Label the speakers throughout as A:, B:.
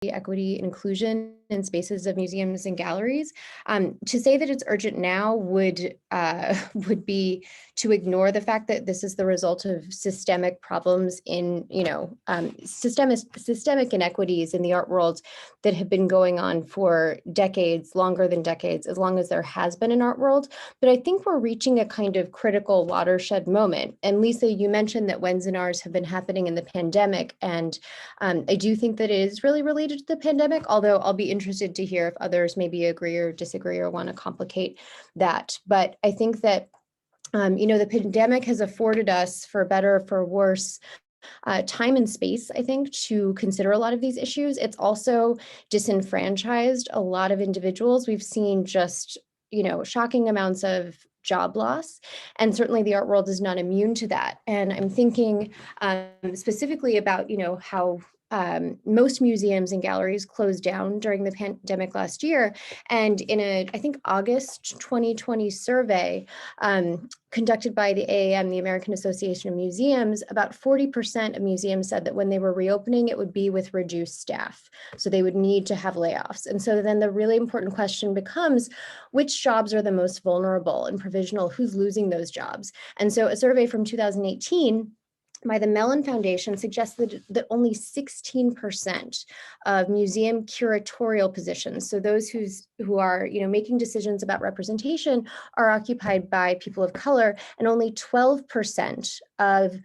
A: equity, and inclusion in spaces of museums and galleries. To say that it's urgent now would be to ignore the fact that this is the result of systemic problems in, systemic inequities in the art world that have been going on for decades, longer than decades, as long as there has been an art world. But I think we're reaching a kind of critical watershed moment. And Lisa, you mentioned that webinars have been happening in the pandemic, and I do think that it is really related to the pandemic, although I'll be interested to hear if others maybe agree or disagree or want to complicate that. But I think that, the pandemic has afforded us, for better or for worse, time and space, I think, to consider a lot of these issues. It's also disenfranchised a lot of individuals. We've seen just, shocking amounts of job loss, and certainly the art world is not immune to that. And I'm thinking specifically about, how most museums and galleries closed down during the pandemic last year. And in a, I think, August 2020 survey conducted by the AAM, the American Association of Museums, about 40% of museums said that when they were reopening, it would be with reduced staff. So they would need to have layoffs. And so then the really important question becomes, which jobs are the most vulnerable and provisional? Who's losing those jobs? And so a survey from 2018 by the Mellon Foundation suggested that only 16% of museum curatorial positions, so those who are making decisions about representation, are occupied by people of color, and only 12% of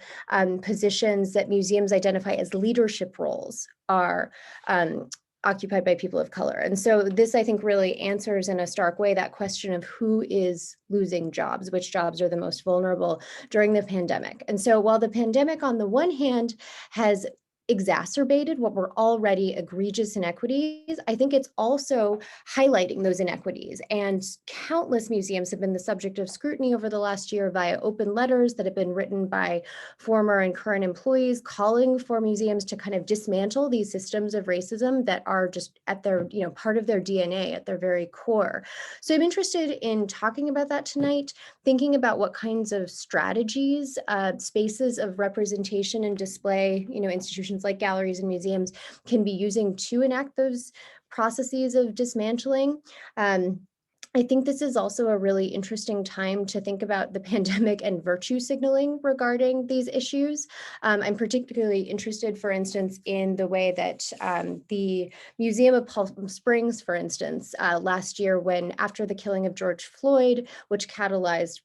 A: positions that museums identify as leadership roles are occupied by people of color. And so this, I think, really answers in a stark way that question of who is losing jobs, which jobs are the most vulnerable during the pandemic. And so while the pandemic on the one hand has exacerbated what were already egregious inequities, I think it's also highlighting those inequities. And countless museums have been the subject of scrutiny over the last year via open letters that have been written by former and current employees calling for museums to kind of dismantle these systems of racism that are just at their, part of their DNA, at their very core. So I'm interested in talking about that tonight, thinking about what kinds of strategies, spaces of representation and display, institutions like galleries and museums can be using to enact those processes of dismantling. I think this is also a really interesting time to think about the pandemic and virtue signaling regarding these issues. I'm particularly interested, for instance, in the way that the Museum of Palm Springs, for instance, last year, when after the killing of George Floyd, which catalyzed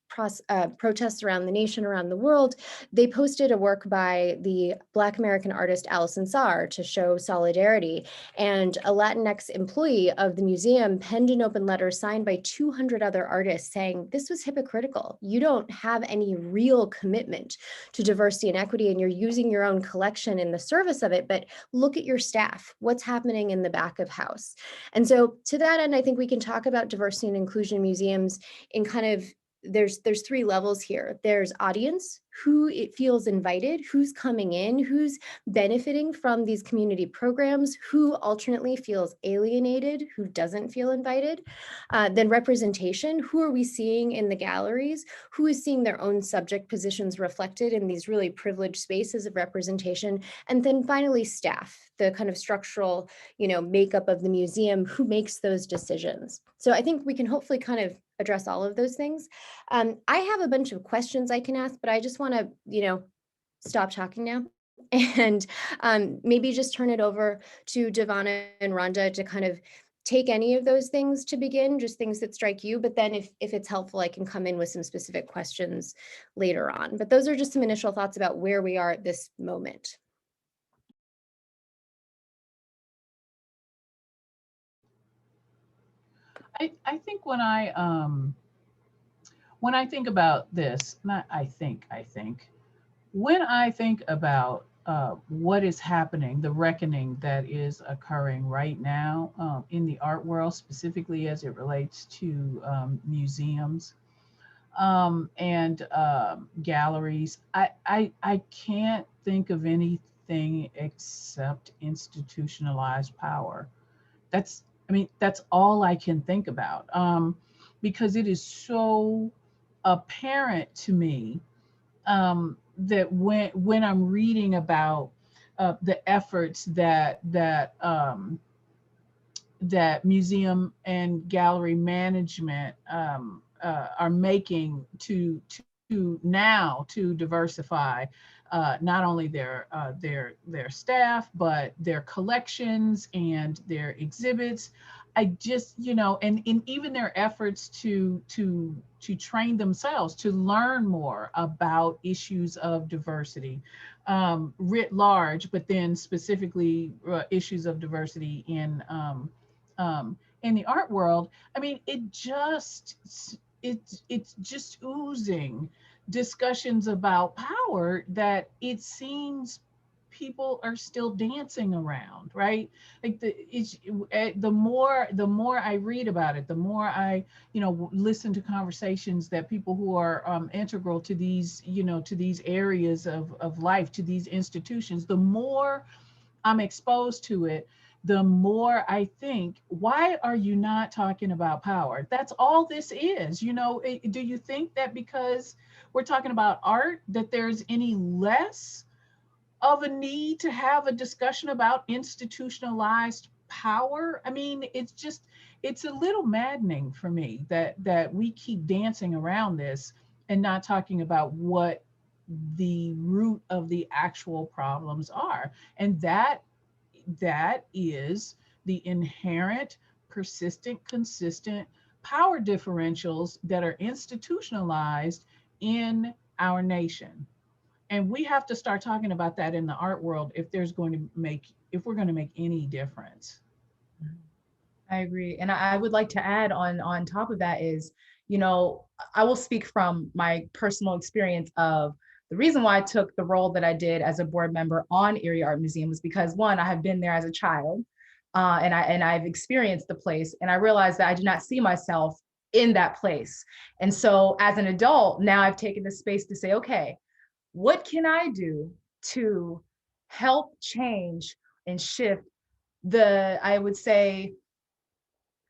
A: protests around the nation, around the world, they posted a work by the Black American artist Allison Sarr to show solidarity. And a Latinx employee of the museum penned an open letter signed by 200 other artists saying, this was hypocritical. You don't have any real commitment to diversity and equity, and you're using your own collection in the service of it, but look at your staff, what's happening in the back of house. And so to that end, I think we can talk about diversity and inclusion in museums in kind of, there's three levels here. There's audience, who it feels invited, who's coming in, who's benefiting from these community programs, who alternately feels alienated, who doesn't feel invited. Then representation, who are we seeing in the galleries, who is seeing their own subject positions reflected in these really privileged spaces of representation. And then finally, staff, the kind of structural, makeup of the museum, who makes those decisions. So I think we can hopefully kind of address all of those things. I have a bunch of questions I can ask, but I just want to, stop talking now and maybe just turn it over to Devana and Rhonda to kind of take any of those things to begin, just things that strike you. But then if it's helpful, I can come in with some specific questions later on. But those are just some initial thoughts about where we are at this moment.
B: I think when I think about this, not I think, when I think about what is happening, the reckoning that is occurring right now in the art world, specifically as it relates to museums and galleries, I can't think of anything except institutionalized power. That's all I can think about because it is so apparent to me that when I'm reading about the efforts that museum and gallery management are making to diversify not only their staff, but their collections and their exhibits. I just, and even their efforts to train themselves to learn more about issues of diversity writ large, but then specifically issues of diversity in the art world. I mean, it's just oozing discussions about power that it seems people are still dancing around, right? Like the more I read about it, the more I listen to conversations that people who are integral to these to these areas of life, to these institutions, the more I'm exposed to it, the more I think, why are you not talking about power? That's all this is. Do you think that because we're talking about art, that there's any less of a need to have a discussion about institutionalized power? I mean, it's a little maddening for me that we keep dancing around this and not talking about what the root of the actual problems are. And that is the inherent, persistent, consistent power differentials that are institutionalized in our nation. And we have to start talking about that in the art world if we're going to make any difference.
C: I agree. And I would like to add on top of that is, you know, I will speak from my personal experience of the reason why I took the role that I did as a board member on Erie Art Museum was because one, I have been there as a child, and I've experienced the place, and I realized that I do not see myself in that place. And so as an adult, now I've taken the space to say, okay, what can I do to help change and shift I would say,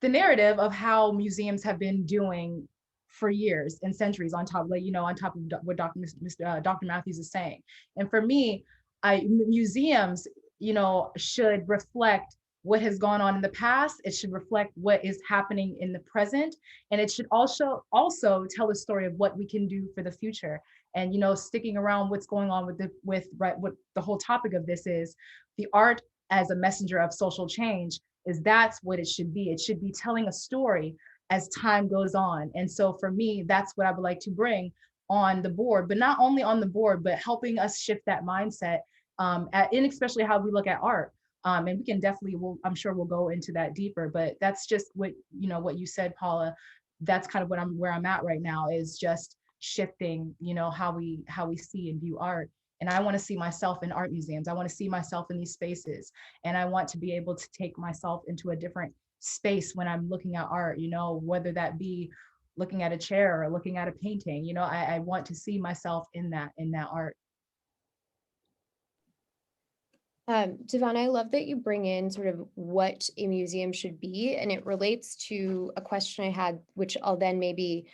C: the narrative of how museums have been doing for years and centuries on top, like, on top of what Dr. Matthews is saying. And for me, museums, should reflect what has gone on in the past. It should reflect what is happening in the present. And it should also tell a story of what we can do for the future. And, sticking around what's going on with what the whole topic of this is, the art as a messenger of social change, is that's what it should be. It should be telling a story as time goes on. And so for me, that's what I would like to bring on the board, but not only on the board, but helping us shift that mindset, in especially how we look at art. And we can definitely, I'm sure we'll go into that deeper, but that's just what you said, Paula. That's kind of where I'm at right now, is just shifting, how we see and view art. And I want to see myself in art museums. I want to see myself in these spaces. And I want to be able to take myself into a different space when I'm looking at art, whether that be looking at a chair or looking at a painting. I want to see myself in that art.
A: Devon, I love that you bring in sort of what a museum should be, and it relates to a question I had, which I'll then maybe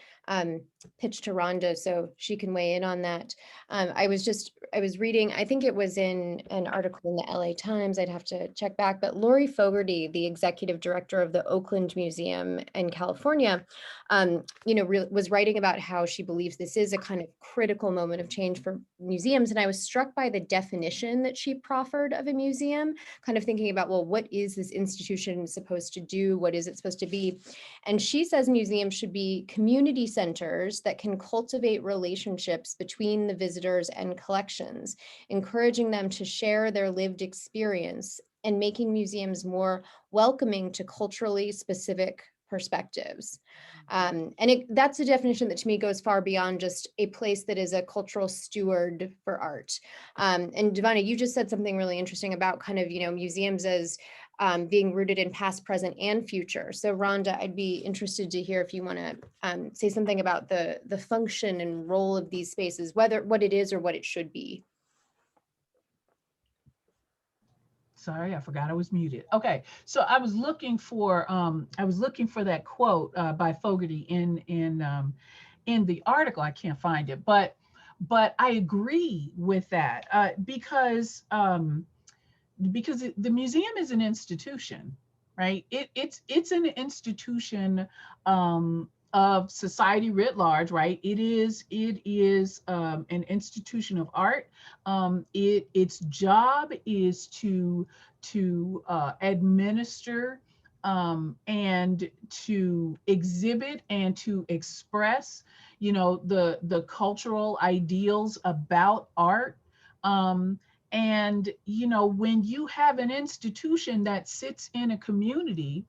A: pitch to Rhonda so she can weigh in on that. I was reading, I think it was in an article in the LA Times, I'd have to check back, but Lori Fogarty, the executive director of the Oakland Museum in California, was writing about how she believes this is a kind of critical moment of change for museums. And I was struck by the definition that she proffered of a museum, kind of thinking about, well, what is this institution supposed to do? What is it supposed to be? And she says museums should be community centers that can cultivate relationships between the visitors and collections, encouraging them to share their lived experience and making museums more welcoming to culturally specific perspectives. And that's a definition that to me goes far beyond just a place that is a cultural steward for art. And Devonna, you just said something really interesting about kind of, museums as being rooted in past, present, and future. So Rhonda, I'd be interested to hear if you want to say something about the function and role of these spaces, what it is or what it should be.
B: Sorry, I forgot I was muted. Okay, so I was looking for that quote by Fogarty in the article. I can't find it, but I agree with that because because the museum is an institution, right? It's an institution of society writ large, right? It is an institution of art. Its job is to administer and to exhibit and to express, the cultural ideals about art. Um, and, when you have an institution that sits in a community,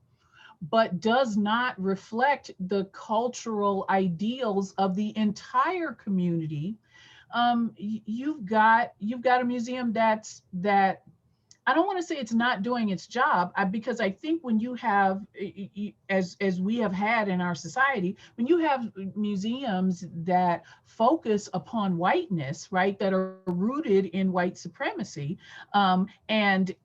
B: but does not reflect the cultural ideals of the entire community, you've got a museum that I don't want to say it's not doing its job, because I think when you have, as we have had in our society, when you have museums that focus upon whiteness, right, that are rooted in white supremacy, and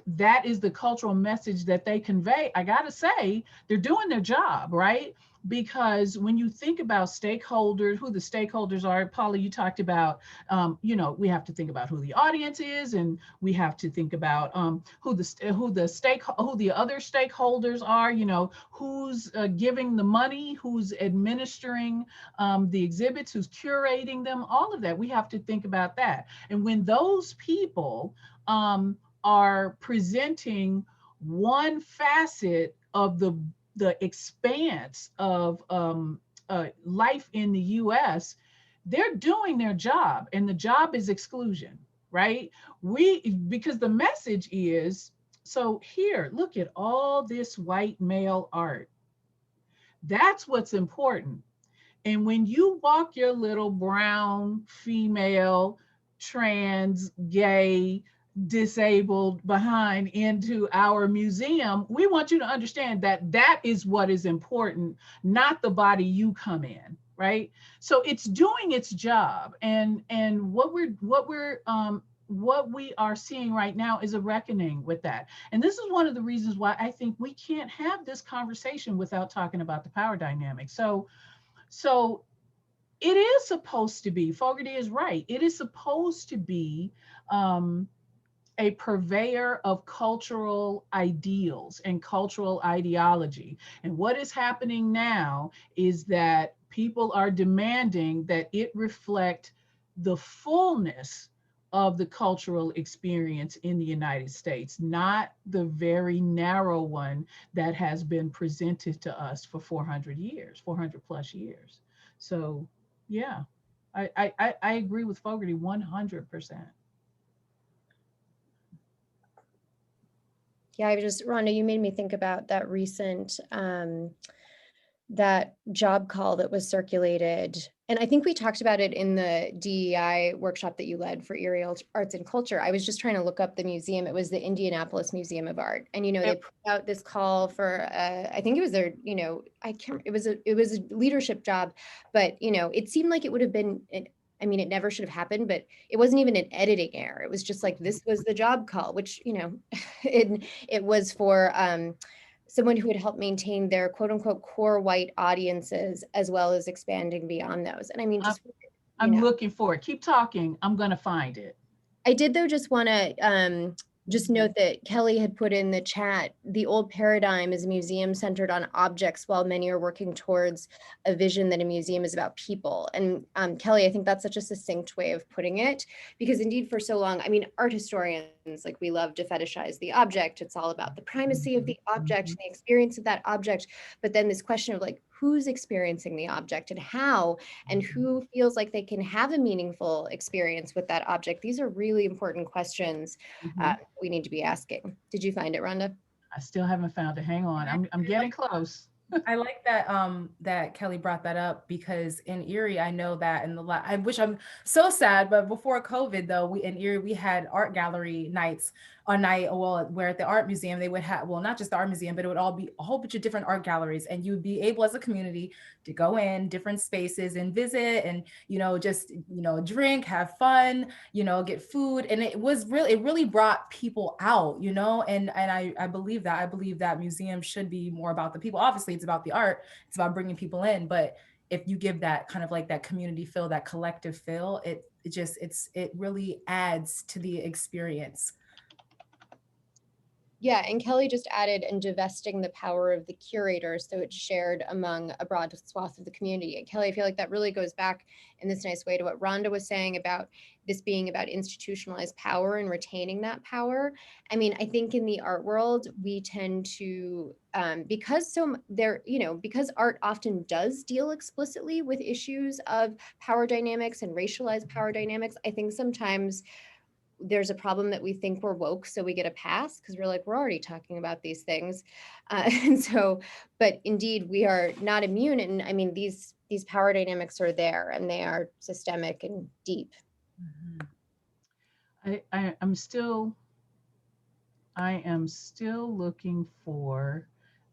B: that is the cultural message that they convey, I gotta say, they're doing their job, right? Because when you think about stakeholders, who the stakeholders are, Paula, you talked about, we have to think about who the audience is, and we have to think about who the other stakeholders are. Who's giving the money, who's administering the exhibits, who's curating them. All of that, we have to think about that. And when those people are presenting one facet of the expanse of life in the U.S., they're doing their job, and the job is exclusion, right? Because the message is, so here, look at all this white male art. That's what's important. And when you walk your little brown, female, trans, gay, disabled behind into our museum, we want you to understand that that is what is important, not the body you come in, right? So it's doing its job. And what we are seeing right now is a reckoning with that. And this is one of the reasons why I think we can't have this conversation without talking about the power dynamic. So it is supposed to be, Fogarty is right, it is supposed to be a purveyor of cultural ideals and cultural ideology. And what is happening now is that people are demanding that it reflect the fullness of the cultural experience in the United States, not the very narrow one that has been presented to us for 400 years, 400 plus years. So yeah, I agree with Fogarty 100%.
A: Yeah, Rhonda, you made me think about that recent that job call that was circulated. And I think we talked about it in the DEI workshop that you led for Erie Arts and Culture. I was just trying to look up the museum. It was the Indianapolis Museum of Art. And, they
B: Yep.
A: put out this call for, I think it was their, I can't, it was a leadership job, but, it seemed like it would have been, I mean, it never should have happened, but it wasn't even an editing error. It was just like, this was the job call, which, it was for, someone who would help maintain their quote unquote core white audiences, as well as expanding beyond those. And I mean, just,
B: I'm looking for it. Keep talking. I'm going to find it.
A: I did though just want to just note that Kelly had put in the chat, the old paradigm is a museum centered on objects, while many are working towards a vision that a museum is about people. And Kelly, I think that's such a succinct way of putting it, because indeed for so long, I mean, art historians, like, we love to fetishize the object. It's all about the primacy of the object and the experience of that object. But then this question of like, who's experiencing the object and how, and who feels like they can have a meaningful experience with that object. These are really important questions we need to be asking. Did you find it, Rhonda?
B: I still haven't found it. Hang on. I'm getting close.
C: I like that that Kelly brought that up, because in Erie, I know that in the I wish, I'm so sad, but before COVID though, we in Erie we had art gallery nights on night, well, where at the art museum they would have, well, not just the art museum, but it would all be a whole bunch of different art galleries, and you'd be able as a community to go in different spaces and visit, and just drink, have fun, get food, and it really brought people out, and I believe that museums should be more about the people. Obviously it's about the art, it's about bringing people in, but if you give that kind of like that community feel, that collective feel, it really adds to the experience.
A: Yeah, and Kelly just added, and divesting the power of the curator so it's shared among a broad swath of the community. And Kelly, I feel like that really goes back in this nice way to what Rhonda was saying about this being about institutionalized power and retaining that power. I mean, I think in the art world, we tend to, because because art often does deal explicitly with issues of power dynamics and racialized power dynamics, I think sometimes there's a problem that we think we're woke, so we get a pass because we're like, we're already talking about these things. And so, but indeed, we are not immune. And I mean, these power dynamics are there and they are systemic and deep.
B: I am still looking for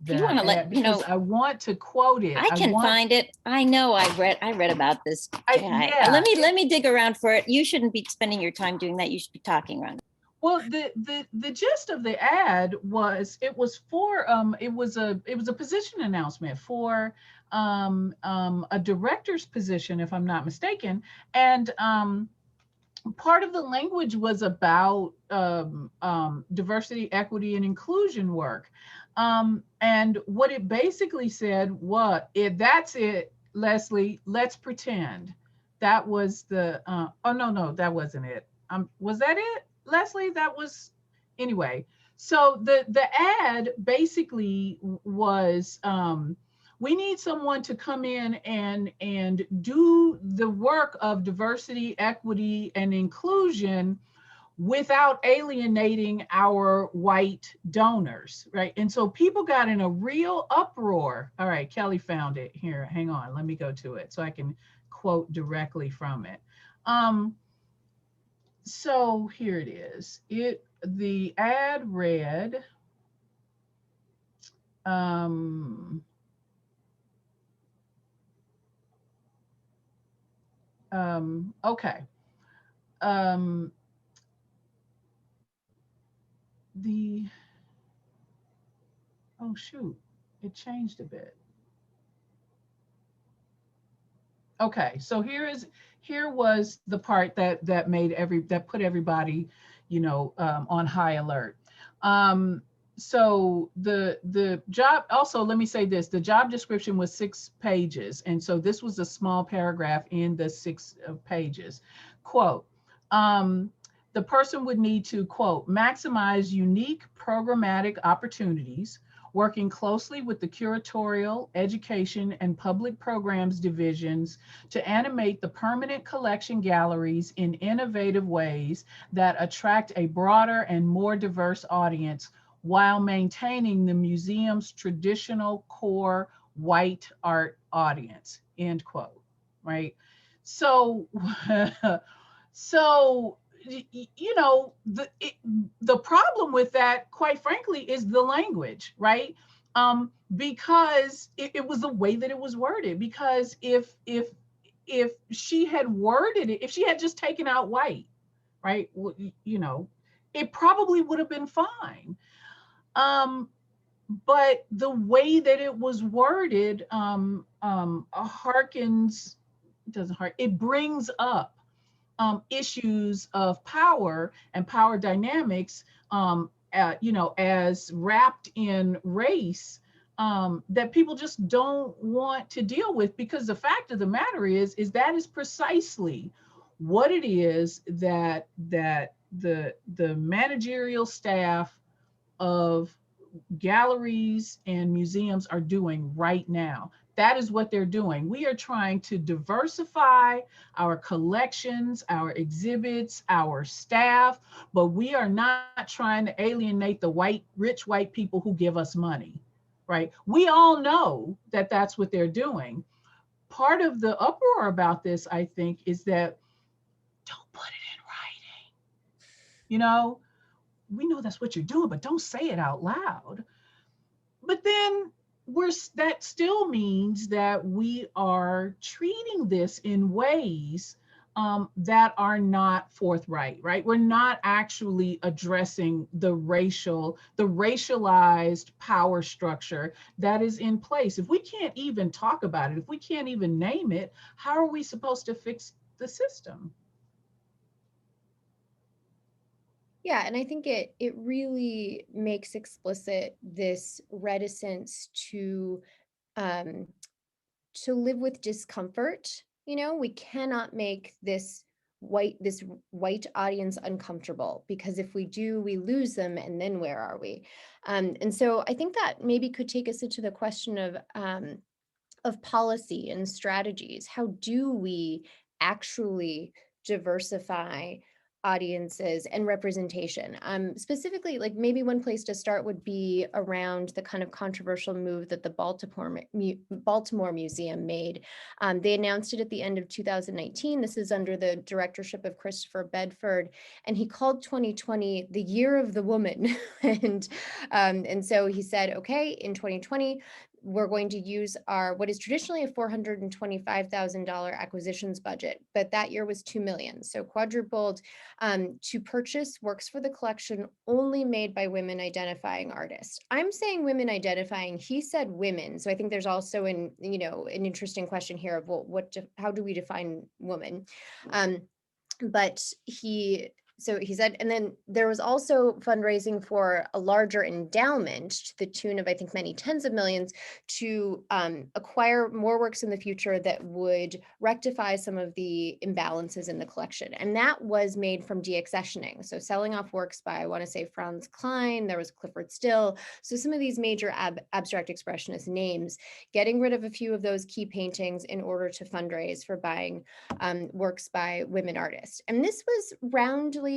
D: If you want
B: that
D: to let
B: ad because I want to quote it.
D: I can find it. I know I read about this guy.
B: Yeah.
D: Let me dig around for it. You shouldn't be spending your time doing that. You should be talking, Rhonda.
B: Well, the gist of the ad was it was a position announcement for a director's position, if I'm not mistaken, and part of the language was about diversity, equity, and inclusion work. And what it basically said was, that's it, Leslie, let's pretend. That was the, oh, no, that wasn't it. Was that it, Leslie? That was, anyway. So the ad basically was, we need someone to come in and do the work of diversity, equity, and inclusion without alienating our white donors, right? And so people got in a real uproar. All right, Kelly found it here. Hang on, let me go to it so I can quote directly from it. So here it is. The ad read, okay. Oh shoot, it changed a bit. Okay, so here was the part that put everybody, on high alert. So the job, also let me say this, the job description was 6 pages, and so this was a small paragraph in the 6 pages. Quote, the person would need to, quote, maximize unique programmatic opportunities, working closely with the curatorial, education, and public programs divisions to animate the permanent collection galleries in innovative ways that attract a broader and more diverse audience while maintaining the museum's traditional core white art audience, end quote, right? So, the problem with that, quite frankly, is the language, right? Because it was the way that it was worded. Because if she had worded it, if she had just taken out white, right, it probably would have been fine. But the way that it was worded it brings up issues of power and power dynamics, as wrapped in race, that people just don't want to deal with, because the fact of the matter is that is precisely what it is that the managerial staff of galleries and museums are doing right now. That is what they're doing. We are trying to diversify our collections, our exhibits, our staff, but we are not trying to alienate the rich white people who give us money, right? We all know that that's what they're doing. Part of the uproar about this, I think, is that don't put it in writing. We know that's what you're doing, but don't say it out loud. But then that still means that we are treating this in ways that are not forthright, right? We're not actually addressing the racialized power structure that is in place. If we can't even talk about it, if we can't even name it, how are we supposed to fix the system?
A: Yeah, and I think it really makes explicit this reticence um, to live with discomfort. You know, we cannot make this white audience uncomfortable, because if we do, we lose them, and then where are we? And so I think that maybe could take us into the question of policy and strategies. How do we actually diversify audiences and representation? Specifically, like maybe one place to start would be around the kind of controversial move that the Baltimore Museum made. They announced it at the end of 2019. This is under the directorship of Christopher Bedford, and he called 2020 the year of the woman. And so he said, okay, in 2020, we're going to use our what is traditionally a $425,000 acquisitions budget, but that year was 2 million, so quadrupled, to purchase works for the collection only made by women identifying artists. I'm saying women identifying, he said women, so I think there's also an interesting question here of, well, how do we define woman? But he said, and then there was also fundraising for a larger endowment to the tune of, I think, many tens of millions, to acquire more works in the future that would rectify some of the imbalances in the collection. And that was made from deaccessioning. So selling off works by, I want to say, Franz Klein, there was Clifford Still. So some of these major abstract expressionist names, getting rid of a few of those key paintings in order to fundraise for buying works by women artists. And this was roundly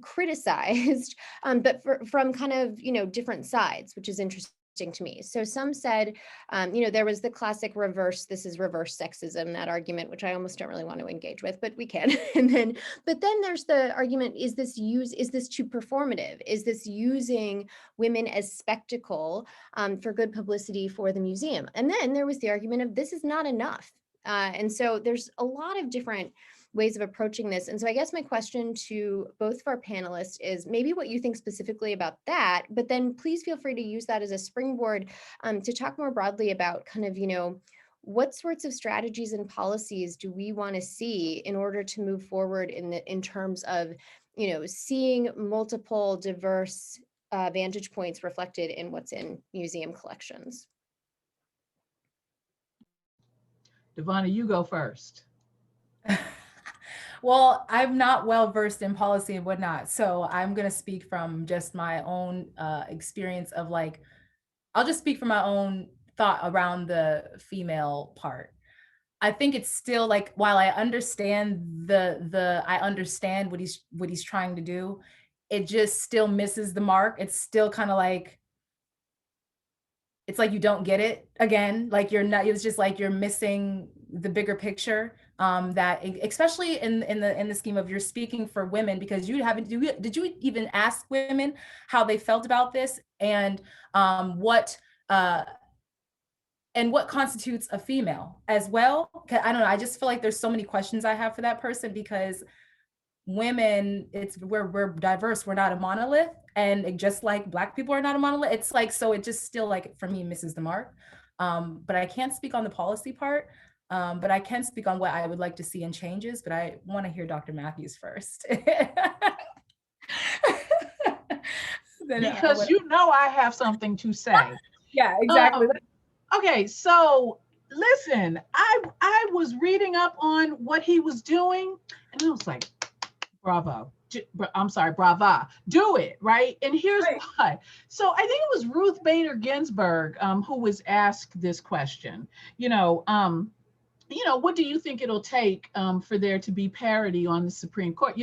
A: criticized, but from kind of, different sides, which is interesting to me. So some said, there was the classic this is reverse sexism, that argument, which I almost don't really want to engage with, but we can. But then there's the argument, is this too performative? Is this using women as spectacle for good publicity for the museum? And then there was the argument of, this is not enough. And so there's a lot of different ways of approaching this. And so I guess my question to both of our panelists is maybe what you think specifically about that, but then please feel free to use that as a springboard to talk more broadly about kind of, what sorts of strategies and policies do we want to see in order to move forward in terms of, seeing multiple diverse vantage points reflected in what's in museum collections.
B: Devonna, you go first.
C: Well, I'm not well versed in policy and whatnot, so I'm going to speak from just my own experience of I'll just speak from my own thought around the female part. I think it's still while I understand I understand what he's trying to do, it just still misses the mark. It's still kind of it's like you don't get it again. It's just you're missing the bigger picture. That especially in the scheme of, you're speaking for women, because did you even ask women how they felt about this, and what constitutes a female as well? I don't know. I just feel like there's so many questions I have for that person, because women, we're diverse. We're not a monolith, and just like Black people are not a monolith. It's so it just still for me misses the mark. But I can't speak on the policy part. But I can speak on what I would like to see in changes, but I want to hear Dr. Matthews first.
B: Because I have something to say.
C: Yeah, exactly.
B: Okay, so listen, I was reading up on what he was doing, and I was like, bravo. I'm sorry, brava. Do it, right? And here's why. So I think it was Ruth Bader Ginsburg who was asked this question. What do you think it'll take for there to be parity on the Supreme Court,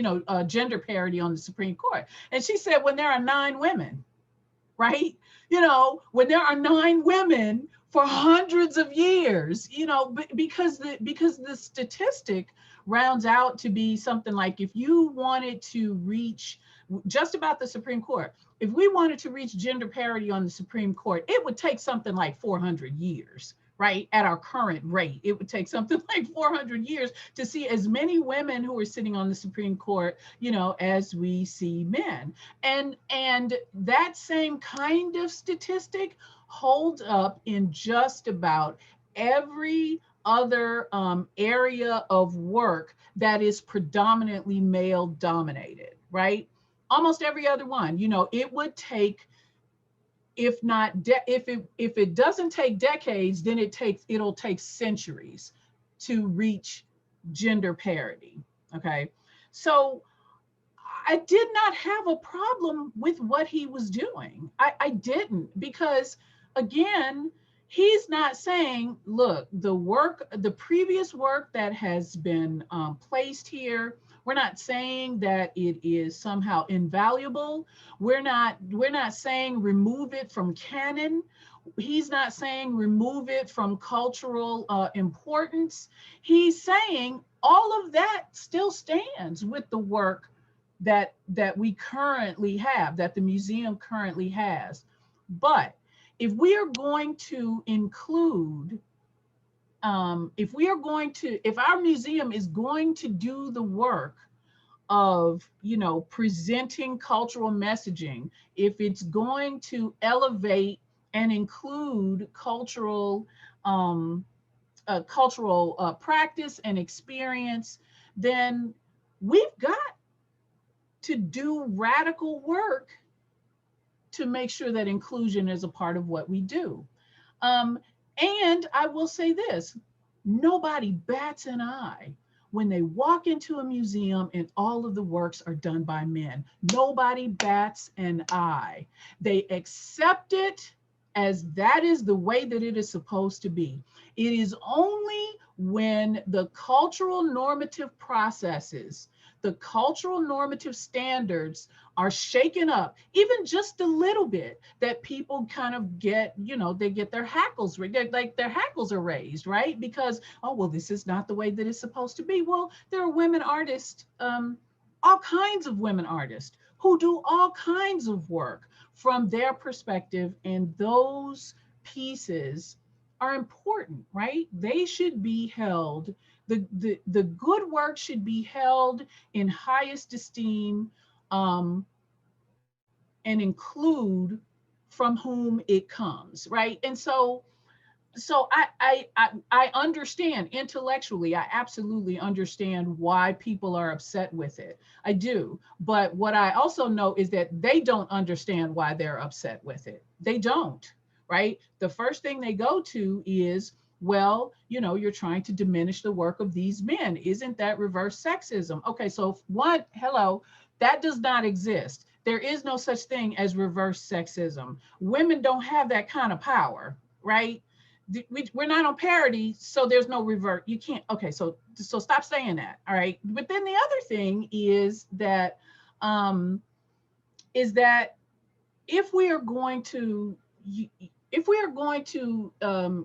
B: gender parity on the Supreme Court? And she said, when there are 9 women, right? When there are 9 women for hundreds of years, because the statistic rounds out to be something like, if you wanted to reach just about the Supreme Court, if we wanted to reach gender parity on the Supreme Court, it would take something like 400 years. Right? At our current rate, it would take something like 400 years to see as many women who are sitting on the Supreme Court, as we see men. And that same kind of statistic holds up in just about every other area of work that is predominantly male dominated, right? almost every other one. You know, it would take, if not, if it doesn't take decades, then it'll take centuries to reach gender parity. Okay, so I did not have a problem with what he was doing. I didn't, because again, he's not saying, look, the previous work that has been placed here, we're not saying that it is somehow invaluable. We're not saying remove it from canon. He's not saying remove it from cultural importance. He's saying all of that still stands with the work that we currently have, that the museum currently has. But if we are going to include, if our museum is going to do the work of, you know, presenting cultural messaging, if it's going to elevate and include cultural practice and experience, then we've got to do radical work to make sure that inclusion is a part of what we do. And I will say this, nobody bats an eye when they walk into a museum and all of the works are done by men. Nobody bats an eye. They accept it as that is the way that it is supposed to be. It is only when the cultural normative processes, the cultural normative standards are shaken up, even just a little bit, that people kind of get, you know, they get their hackles, like their hackles are raised, right? Because, oh, well, this is not the way that it's supposed to be. Well, there are women artists, all kinds of women artists who do all kinds of work from their perspective, and those pieces are important, right? They should be held, the good work should be held in highest esteem, and include from whom it comes, right? And so I understand intellectually, I absolutely understand why people are upset with it. I do. But what I also know is that they don't understand why they're upset with it. They don't, right? The first thing they go to is, well, you know, you're trying to diminish the work of these men. Isn't that reverse sexism? Okay, so one, hello, that does not exist. There is no such thing as reverse sexism. Women don't have that kind of power, right? We're not on parity, so there's no revert. You can't. Okay, so stop saying that. All right. But then the other thing is that if we are going to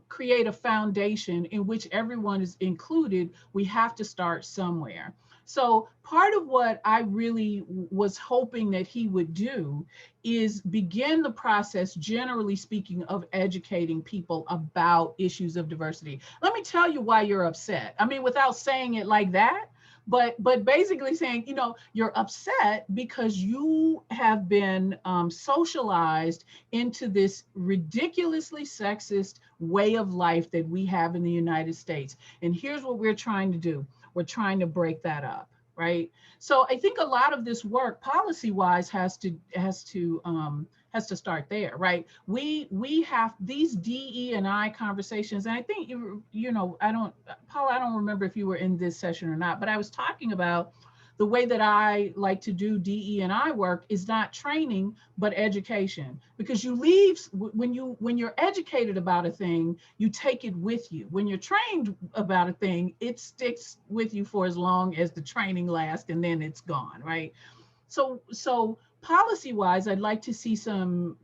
B: create a foundation in which everyone is included, we have to start somewhere. So part of what I really was hoping that he would do is begin the process, generally speaking, of educating people about issues of diversity. Let me tell you why you're upset. I mean, without saying it like that, but basically saying, you know, you're upset because you have been socialized into this ridiculously sexist way of life that we have in the United States. And here's what we're trying to do. We're trying to break that up, right? So I think a lot of this work, policy-wise, has to start there, right? We have these DE&I conversations, and I think you know, Paula, I don't remember if you were in this session or not, but I was talking about the way that I like to do DE&I work is not training, but education. Because you leave, when you're educated about a thing, you take it with you. When you're trained about a thing, it sticks with you for as long as the training lasts, and then it's gone, right? So policy-wise, I'd like to see some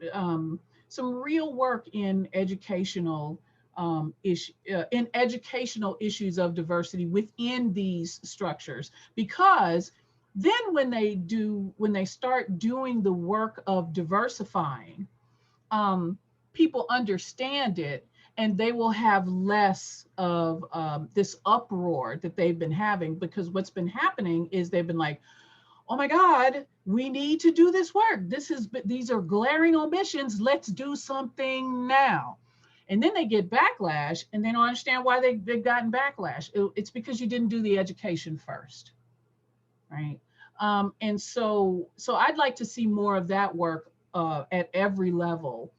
B: real work in educational issues of diversity within these structures, because then when they start doing the work of diversifying, people understand it, and they will have less of this uproar that they've been having, because what's been happening is they've been like, oh my God, we need to do this work. These are glaring omissions. Let's do something now. And then they get backlash, and they don't understand why they've gotten backlash. It's because you didn't do the education first, right? And so I'd like to see more of that work at every level,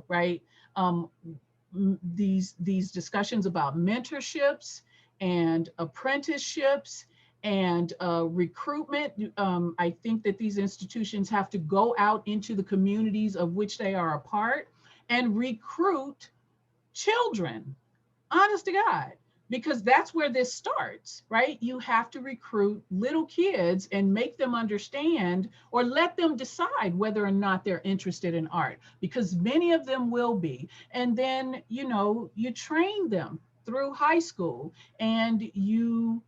B: right? Um, these discussions about mentorships and apprenticeships and recruitment. I think that these institutions have to go out into the communities of which they are a part and recruit children, honest to God, because that's where this starts, right? You have to recruit little kids and make them understand or let them decide whether or not they're interested in art, because many of them will be. And then, you train them through high school, and you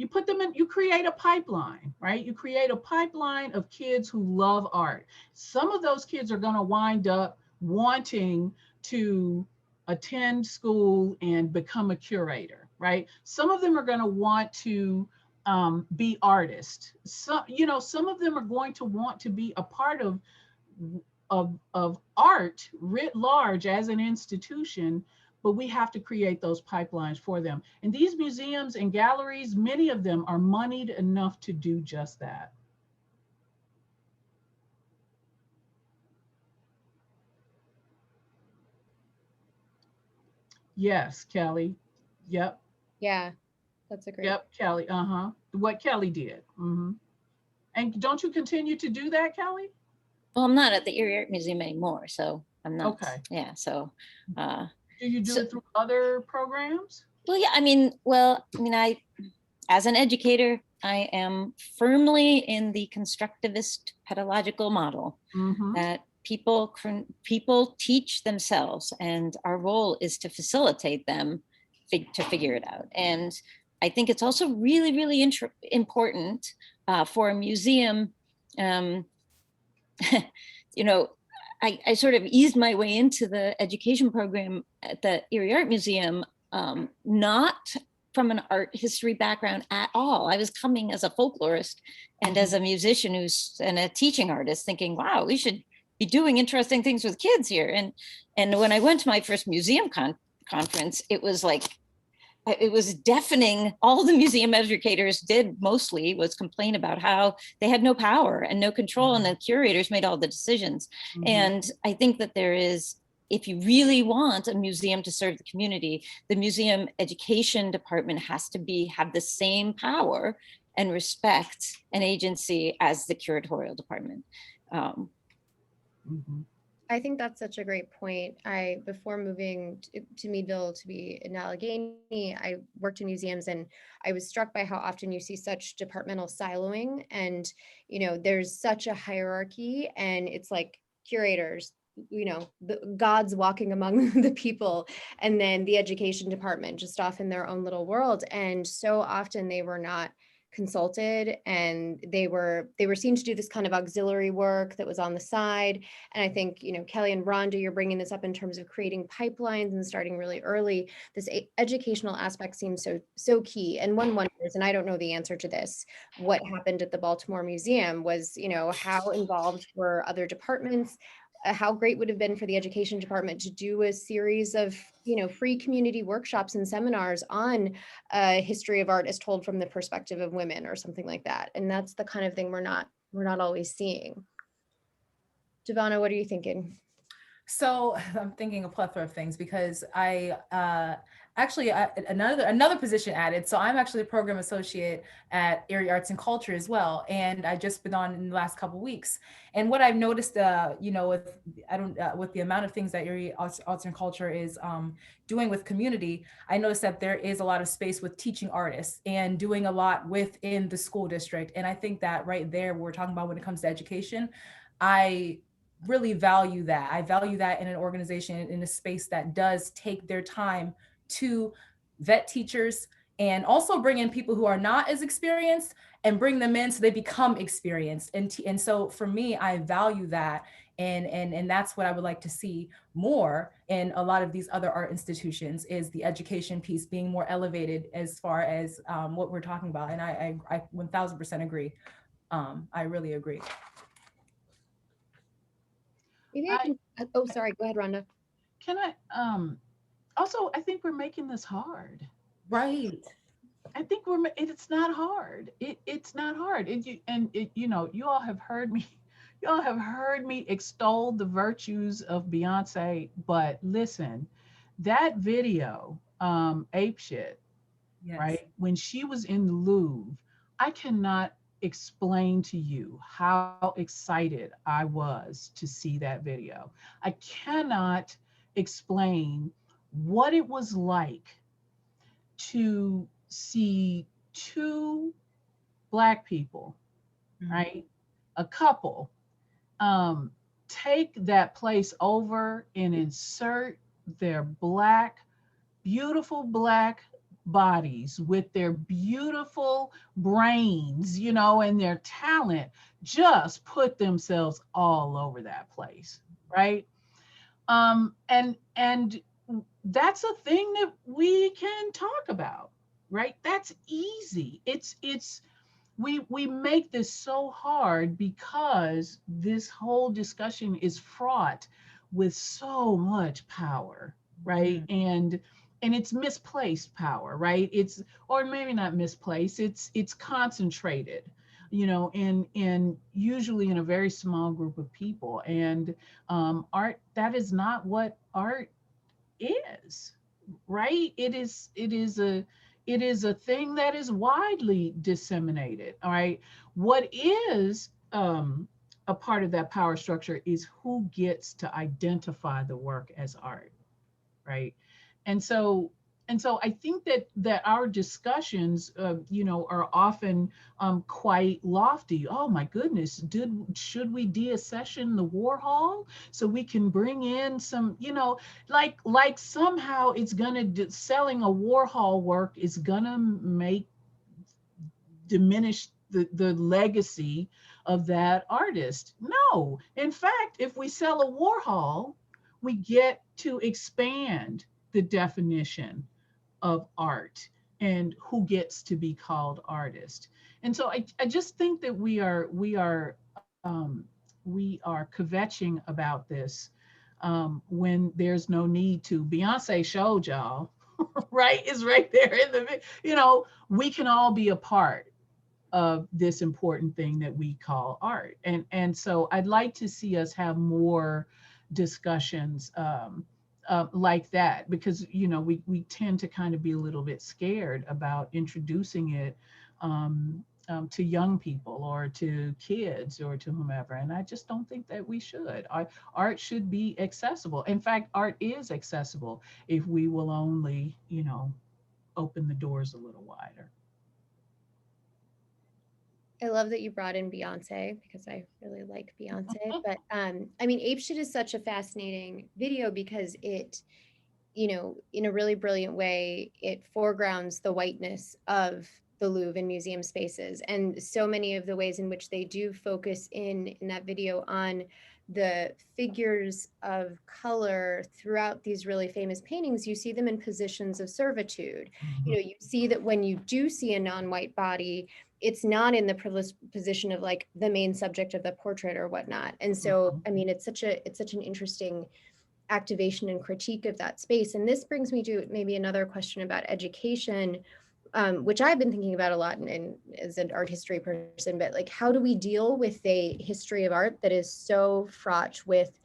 B: put them in, you create a pipeline, right? You create a pipeline of kids who love art. Some of those kids are going to wind up wanting to attend school and become a curator, right? Some of them are going to want to be artists. Some of them are going to want to be a part of art writ large as an institution, but we have to create those pipelines for them. And these museums and galleries, many of them are moneyed enough to do just that. Yes, Kelly. Yep.
A: Yeah, that's a great.
B: Yep, Kelly. Uh-huh. What Kelly did. Mm-hmm. And don't you continue to do that, Kelly?
D: Well, I'm not at the Erie Art Museum anymore, so I'm not.
B: Okay.
D: Yeah. So.
B: Do you do it through other programs?
D: Well, yeah. I as an educator, I am firmly in the constructivist pedagogical model that people teach themselves, and our role is to facilitate them to figure it out. And I think it's also really, really important for a museum. I sort of eased my way into the education program at the Erie Art Museum, not from an art history background at all. I was coming as a folklorist and as a musician and a teaching artist, thinking, wow, we should be doing interesting things with kids here. And when I went to my first museum conference, it was like, it was deafening. All the museum educators did mostly was complain about how they had no power and no control, and the curators made all the decisions. And I think that there is, if you really want a museum to serve the community, the museum education department has to have the same power and respect and agency as the curatorial department.
A: I think that's such a great point. Before moving to Meadville to be in Allegheny, I worked in museums, and I was struck by how often you see such departmental siloing, and, there's such a hierarchy, and it's like curators, the gods walking among the people, and then the education department just off in their own little world. And so often they were not consulted, and they were seen to do this kind of auxiliary work that was on the side. And I think, Kelly and Rhonda, you're bringing this up in terms of creating pipelines and starting really early. This educational aspect seems so key. And one wonders, and I don't know the answer to this, what happened at the Baltimore Museum was, how involved were other departments? How great would have been for the education department to do a series of, free community workshops and seminars on history of art as told from the perspective of women, or something like that. And that's the kind of thing we're not always seeing. Devana, what are you thinking?
C: So I'm thinking a plethora of things, because I actually another position added. So I'm actually a program associate at Erie Arts and Culture as well, and I just been on in the last couple of weeks. And what I've noticed, with the amount of things that Erie Arts and Culture is doing with community, I noticed that there is a lot of space with teaching artists and doing a lot within the school district. And I think that right there, we're talking about when it comes to education, I really value that. I value that in an organization, in a space that does take their time to vet teachers and also bring in people who are not as experienced and bring them in so they become experienced. And so for me, I value that. And that's what I would like to see more in a lot of these other art institutions, is the education piece being more elevated as far as what we're talking about. And I 1000% agree. I really agree.
A: Maybe sorry, go ahead, Rhonda.
B: Can I also, I think we're making this hard.
C: Right.
B: I think it's not hard. It's not hard. You all have heard me, you all have heard me extol the virtues of Beyonce, but listen, that video, Apeshit,
C: Yes.
B: right? When she was in the Louvre, I cannot explain to you how excited I was to see that video. I cannot explain what it was like to see two Black people,
C: Mhm.
B: right? A couple, um, take that place over and insert their Black, beautiful Black bodies with their beautiful brains, and their talent, just put themselves all over that place, right? And that's a thing that we can talk about, right? That's easy. It's we make this so hard because this whole discussion is fraught with so much power, right?
C: Mhm.
B: And it's misplaced power, right? It's, or maybe not misplaced, it's concentrated, in usually in a very small group of people. And art, that is not what art is, right? It is a thing that is widely disseminated. All right. What is a part of that power structure is who gets to identify the work as art, right? And so and so I think that our discussions, are often quite lofty. Oh my goodness, should we deaccession the Warhol so we can bring in some, like somehow it's gonna selling a Warhol work is gonna make diminish the legacy of that artist. No, in fact, if we sell a Warhol, we get to expand the definition of art and who gets to be called artist. And so I just think that we are kvetching about this, when there's no need to. Beyonce showed y'all, right? It's right there in the, we can all be a part of this important thing that we call art. And so I'd like to see us have more discussions, like that, because we tend to kind of be a little bit scared about introducing it, to young people or to kids or to whomever. And I just don't think that we should. Art should be accessible. In fact, art is accessible if we will only, open the doors a little wider.
A: I love that you brought in Beyonce because I really like Beyonce. But I mean, Apeshit is such a fascinating video because it, in a really brilliant way, it foregrounds the whiteness of the Louvre and museum spaces. And so many of the ways in which they do focus in that video on the figures of color throughout these really famous paintings, you see them in positions of servitude.
B: Mhm.
A: You see that when you do see a non-white body, it's not in the position of like the main subject of the portrait or whatnot. And so,
B: Mhm.
A: I mean, it's such an interesting activation and critique of that space. And this brings me to maybe another question about education, which I've been thinking about a lot as an art history person. But like, how do we deal with a history of art that is so fraught with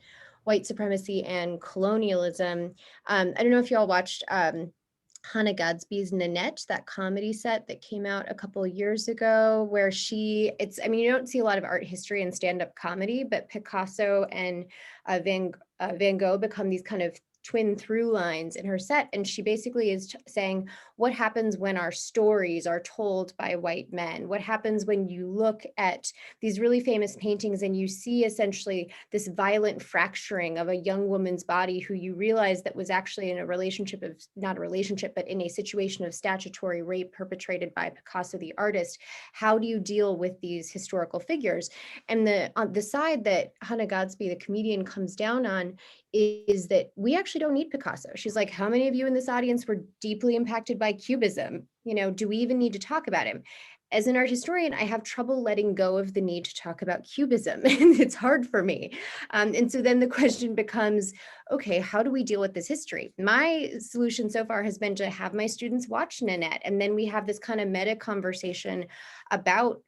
A: white supremacy and colonialism? I don't know if you all watched Hannah Gadsby's Nanette, that comedy set that came out a couple of years ago, where I mean, you don't see a lot of art history and stand-up comedy, but Picasso and Van Gogh become these kind of twin through lines in her set. And she basically is saying, what happens when our stories are told by white men? What happens when you look at these really famous paintings and you see essentially this violent fracturing of a young woman's body who you realize that was actually in a relationship of, not a relationship, but in a situation of statutory rape perpetrated by Picasso, the artist? How do you deal with these historical figures? And on the side that Hannah Gadsby, the comedian, comes down on is that we actually don't need Picasso. She's like, how many of you in this audience were deeply impacted by Cubism? Do we even need to talk about him? as an art historian, I have trouble letting go of the need to talk about Cubism, and it's hard for me. And so then the question becomes, okay, how do we deal with this history? My solution so far has been to have my students watch Nanette, and then we have this kind of meta conversation about,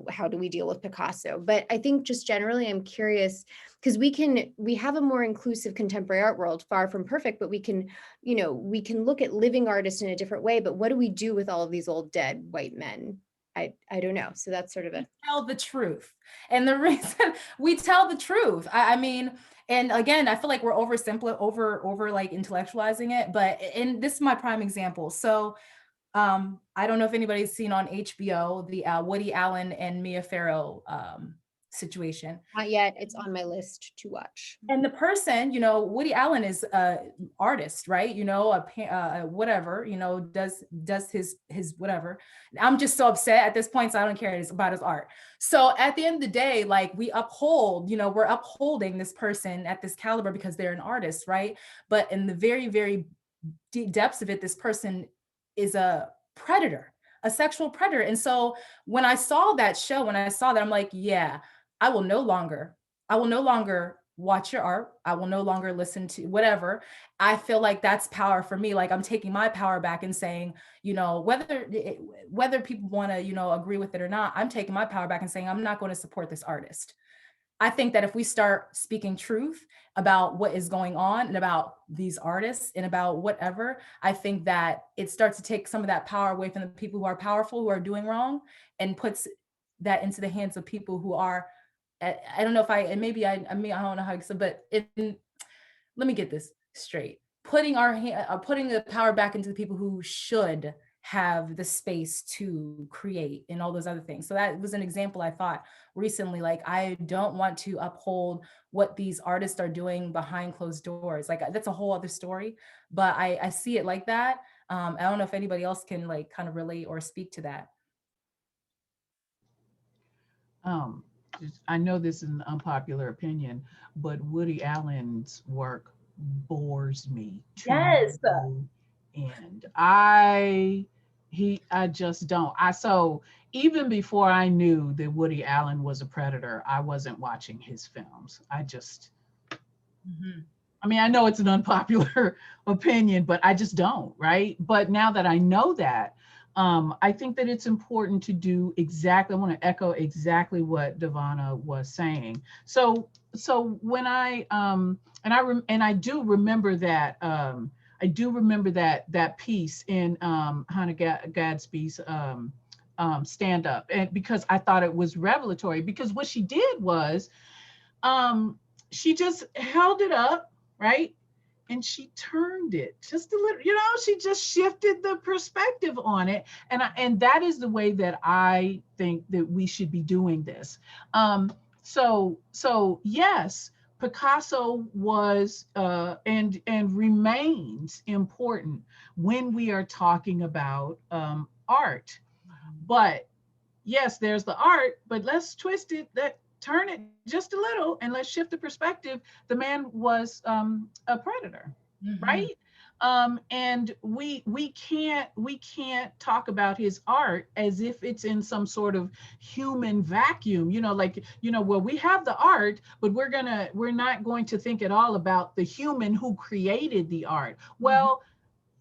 A: how do we deal with Picasso? But I think just generally, I'm curious, because we have a more inclusive contemporary art world, far from perfect, but we can look at living artists in a different way. But what do we do with all of these old dead white men? I don't know. So that's sort of
C: tell the truth. And the reason we tell the truth, I mean, and again, I feel like we're over like intellectualizing it, and this is my prime example. So I don't know if anybody's seen on HBO the Woody Allen and Mia Farrow situation.
A: Not yet. It's on my list to watch.
C: And the person, Woody Allen is a artist, right? Whatever, does his whatever. I'm just so upset at this point, so I don't care. It's about his art. So at the end of the day, like we're upholding this person at this caliber because they're an artist, right? But in the very, very deep depths of it, this person is a predator, a sexual predator. And so when I saw that, I'm like, yeah, I will no longer watch your art. I will no longer listen to whatever. I feel like that's power for me. Like I'm taking my power back and saying, whether people want to, agree with it or not, I'm taking my power back and saying, I'm not going to support this artist. I think that if we start speaking truth about what is going on and about these artists and about whatever, I think that it starts to take some of that power away from the people who are powerful, who are doing wrong, and puts that into the hands of people who are, I don't know if I don't know how, but let me get this straight. Putting the power back into the people who should have the space to create and all those other things. So that was an example I thought recently, like, I don't want to uphold what these artists are doing behind closed doors. Like that's a whole other story, but I see it like that. I don't know if anybody else can like kind of relate or speak to that.
B: I know this is an unpopular opinion, but Woody Allen's work bores me to no end. I just don't. So even before I knew that Woody Allen was a predator, I wasn't watching his films. I mean, I know it's an unpopular opinion, but I just don't, right? But now that I know that, I think that it's important to do exactly, I want to echo exactly what Devana was saying. So when I do remember that, that piece in Hannah Gadsby's stand-up, and because I thought it was revelatory, because what she did was she just held it up, right? And she turned it just a little, she just shifted the perspective on it. And that is the way that I think that we should be doing this. So yes, Picasso was and remains important when we are talking about art. But yes, there's the art, but let's twist it, turn it just a little, and let's shift the perspective. The man was a predator, right? And we can't talk about his art as if it's in some sort of human vacuum, well, we have the art, but we're not going to think at all about the human who created the art. Well,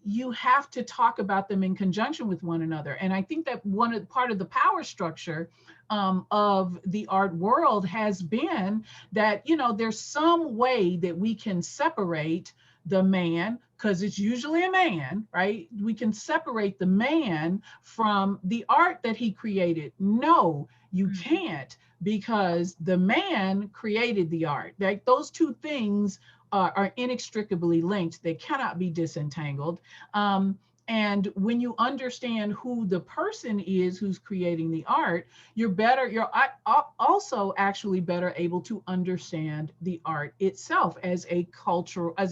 B: you have to talk about them in conjunction with one another. And I think that part of the power structure of the art world has been that, there's some way that we can separate the man, because it's usually a man, right? We can separate the man from the art that he created. No, you can't, because the man created the art. Like those two things are inextricably linked. They cannot be disentangled. And when you understand who the person is who's creating the art, you're also actually better able to understand the art itself as a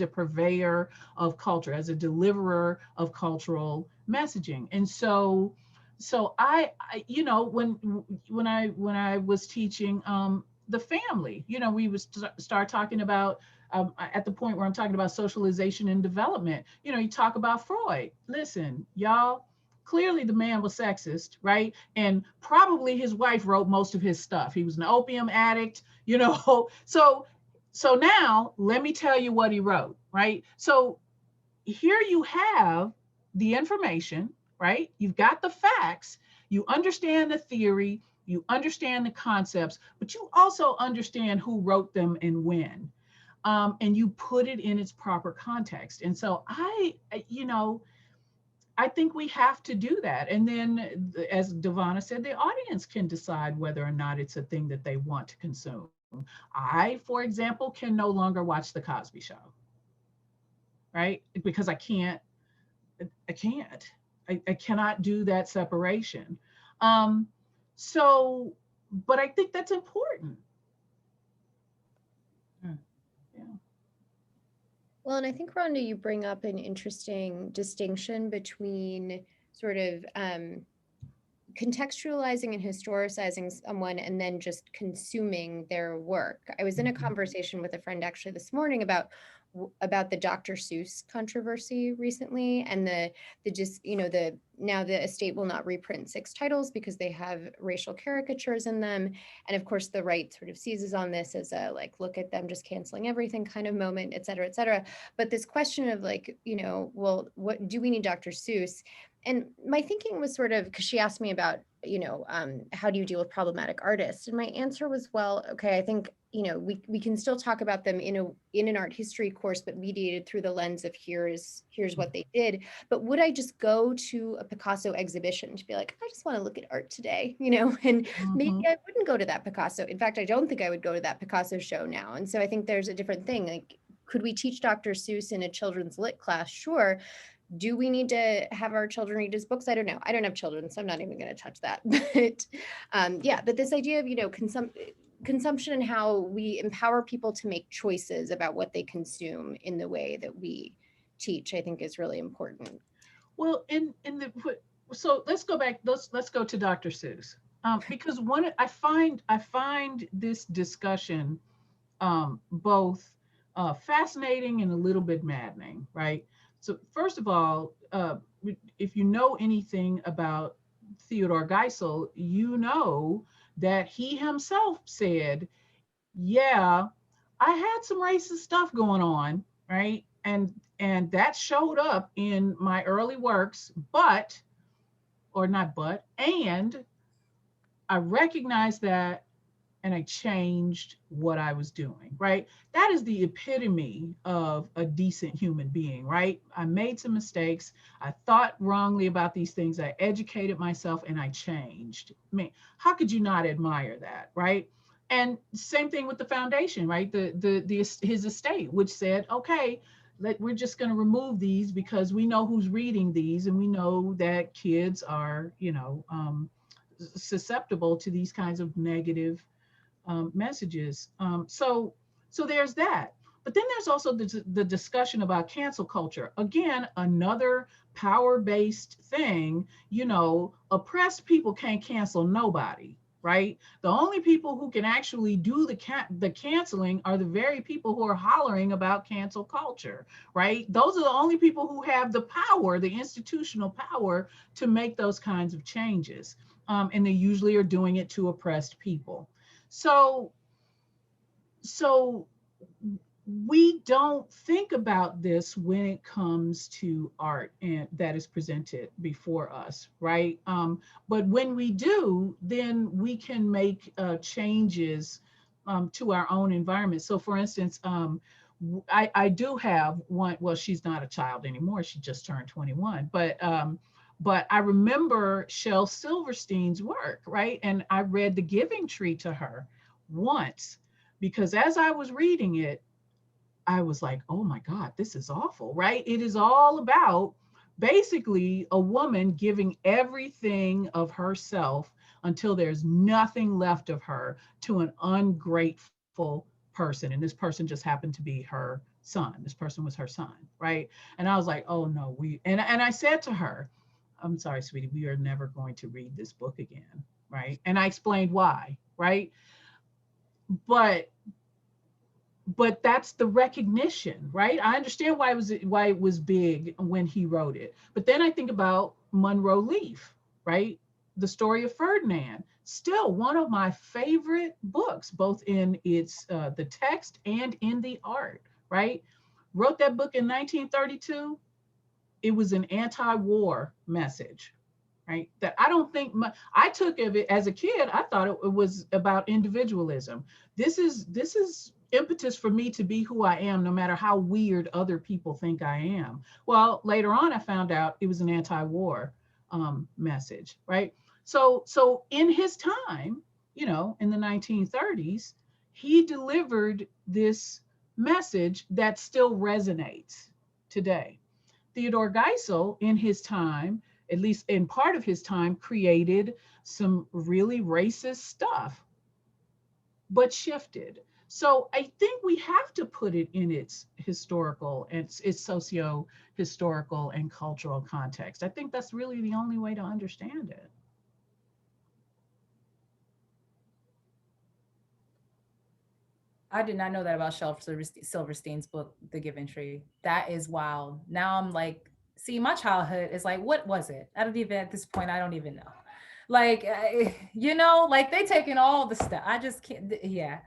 B: purveyor of culture, as a deliverer of cultural messaging. And so I when I was teaching the family, we would start talking about at the point where I'm talking about socialization and development, you talk about Freud. Listen, y'all, clearly the man was sexist, right? And probably his wife wrote most of his stuff. He was an opium addict, you know. So now let me tell you what he wrote, right? So here you have the information, right? You've got the facts, you understand the theory, you understand the concepts, but you also understand who wrote them and when. And you put it in its proper context. And so I think we have to do that. And then, as Devonna said, the audience can decide whether or not it's a thing that they want to consume. I, for example, can no longer watch The Cosby Show, right? Because I can't. I cannot do that separation. Um, so, but I think that's important. Yeah.
A: Well, and I think, Rhonda, you bring up an interesting distinction between sort of contextualizing and historicizing someone and then just consuming their work. I was in a conversation with a friend actually this morning about the Dr. Seuss controversy recently, and the just, the now the estate will not reprint 6 titles because they have racial caricatures in them. And of course the right sort of seizes on this as a like, look at them just canceling everything kind of moment, et cetera, et cetera. But this question of like, well, what do we need Dr. Seuss? And my thinking was sort of, because she asked me about, how do you deal with problematic artists? And my answer was, well, okay, I think, we can still talk about them in an art history course, but mediated through the lens of here's what they did. But would I just go to a Picasso exhibition to be like, I just want to look at art today, and maybe I wouldn't go to that Picasso. In fact, I don't think I would go to that Picasso show now. And so I think there's a different thing. Like, could we teach Dr. Seuss in a children's lit class? Sure. Do we need to have our children read his books? I don't know. I don't have children, so I'm not even going to touch that. But yeah, but this idea of, consumption and how we empower people to make choices about what they consume in the way that we teach, I think is really important.
B: Well, so let's go back. Let's go to Dr. Seuss, because I find this discussion both fascinating and a little bit maddening, right? So first of all, if you know anything about Theodore Geisel, you know that he himself said, yeah, I had some racist stuff going on, right? And that showed up in my early works, and I recognized that and I changed what I was doing, right? That is the epitome of a decent human being, right? I made some mistakes. I thought wrongly about these things. I educated myself and I changed. I mean, how could you not admire that, right? And same thing with the foundation, right? His estate, which said, okay, we're just going to remove these because we know who's reading these and we know that kids are, susceptible to these kinds of negative messages. So there's that. But then there's also the discussion about cancel culture. Again, another power-based thing. Oppressed people can't cancel nobody, right? The only people who can actually do the canceling are the very people who are hollering about cancel culture, right? Those are the only people who have the power, the institutional power, to make those kinds of changes. And they usually are doing it to oppressed people. So we don't think about this when it comes to art and that is presented before us, right? But when we do, then we can make changes to our own environment. So for instance, I do have one, well, she's not a child anymore. She just turned 21, but I remember Shel Silverstein's work, right? And I read The Giving Tree to her once, because as I was reading it, I was like, oh my God, this is awful, right? It is all about basically a woman giving everything of herself until there's nothing left of her to an ungrateful person. And this person just happened to be her son. This person was her son, right? And I was like, oh no, and I said to her, I'm sorry, sweetie, we are never going to read this book again, right? And I explained why, right? But that's the recognition, right? I understand why it was big when he wrote it. But then I think about Monroe Leaf, right? The Story of Ferdinand, still one of my favorite books, both in its the text and in the art, right? Wrote that book in 1932. It was an anti-war message, right? That I don't think I took of it as a kid. I thought it was about individualism. This is impetus for me to be who I am, no matter how weird other people think I am. Well, later on, I found out it was an anti-war message, right? So in his time, in the 1930s, he delivered this message that still resonates today. Theodore Geisel, in his time, at least in part of his time, created some really racist stuff, but shifted. So I think we have to put it in its historical and its socio-historical and cultural context. I think that's really the only way to understand it.
C: I did not know that about Silverstein's book, The Given Tree. That is wild. Now I'm like, see, my childhood is like, what was it? I don't even, at this point, I don't even know. Like, like they taking all the stuff. I just can't, yeah.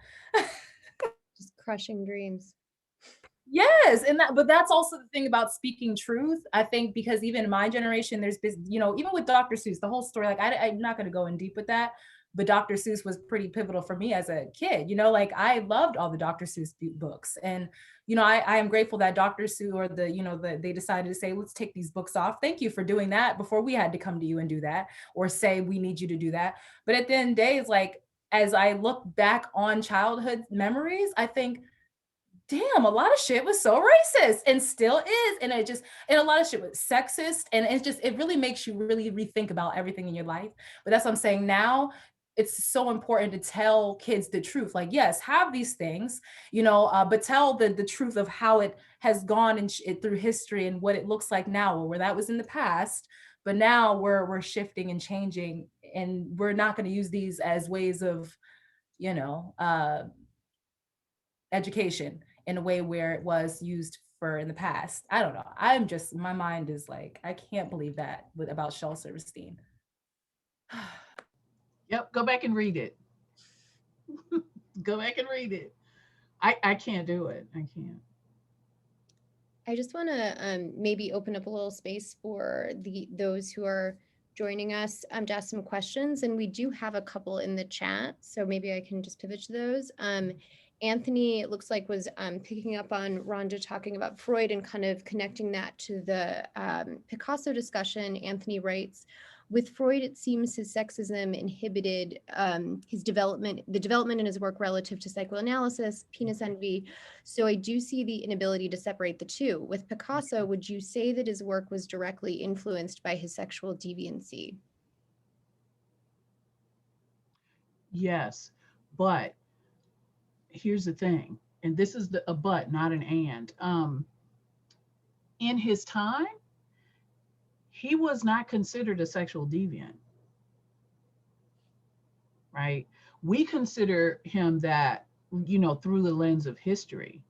A: Just crushing dreams.
C: Yes, but that's also the thing about speaking truth. I think because even in my generation, there's been, even with Dr. Seuss, the whole story, like I'm not going to go in deep with that, but Dr. Seuss was pretty pivotal for me as a kid. Like I loved all the Dr. Seuss books, and I am grateful that Dr. Seuss or they decided to say, let's take these books off. Thank you for doing that before we had to come to you and do that or say we need you to do that. But at the end of the day, it's like as I look back on childhood memories, I think, damn, a lot of shit was so racist and still is. And a lot of shit was sexist. And it really makes you really rethink about everything in your life. But that's what I'm saying now. It's so important to tell kids the truth. Like, yes, have these things, but tell the truth of how it has gone through history and what it looks like now, or where that was in the past. But now we're shifting and changing, and we're not going to use these as ways of, education in a way where it was used for in the past. I don't know. My mind is like, I can't believe that about Shel Silverstein.
B: Yep, go back and read it. Go back and read it. I can't do it. I can't.
A: I just want to maybe open up a little space for those who are joining us to ask some questions, and we do have a couple in the chat, so maybe I can just pivot to those. Anthony, it looks like, was picking up on Rhonda talking about Freud and kind of connecting that to the Picasso discussion. Anthony writes, with Freud, it seems his sexism inhibited his development, the development in his work relative to psychoanalysis, penis envy. So I do see the inability to separate the two. With Picasso, would you say that his work was directly influenced by his sexual deviancy?
B: Yes, but here's the thing, and this is a but, not an and. In his time, he was not considered a sexual deviant, right? We consider him that, through the lens of history.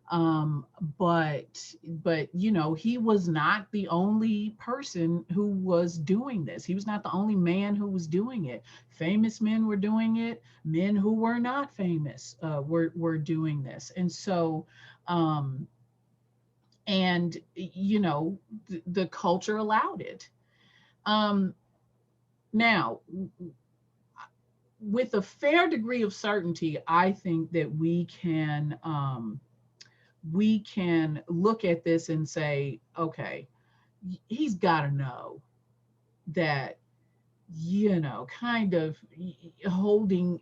B: But he was not the only person who was doing this. He was not the only man who was doing it. Famous men were doing it. Men who were not famous were doing this. And so, the culture allowed it. Now, with a fair degree of certainty, I think that we can look at this and say, okay, he's got to know that, kind of holding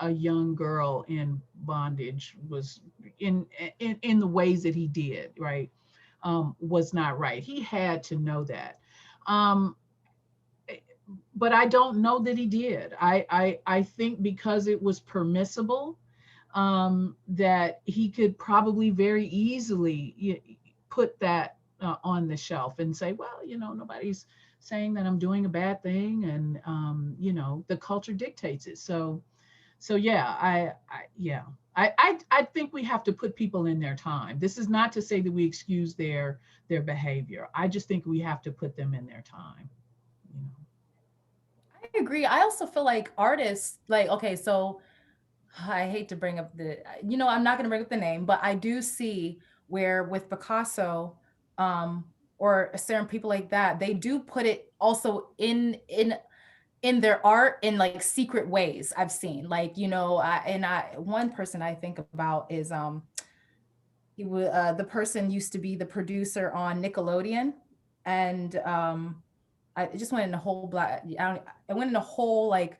B: a young girl in bondage was in the ways that he did, right, was not right. He had to know that. But I don't know that he did. I think because it was permissible, that he could probably very easily put that on the shelf and say, well, nobody's saying that I'm doing a bad thing, and the culture dictates it. So yeah, I think we have to put people in their time. This is not to say that we excuse their behavior. I just think we have to put them in their time. You know.
C: I agree. I also feel like artists, like, okay, so I hate to bring up I'm not going to bring up the name, but I do see where with Picasso, or certain people like that, they do put it also in their art in like secret ways. I've seen, like, one person I think about is the person used to be the producer on Nickelodeon, and I just went in a whole I went in a whole like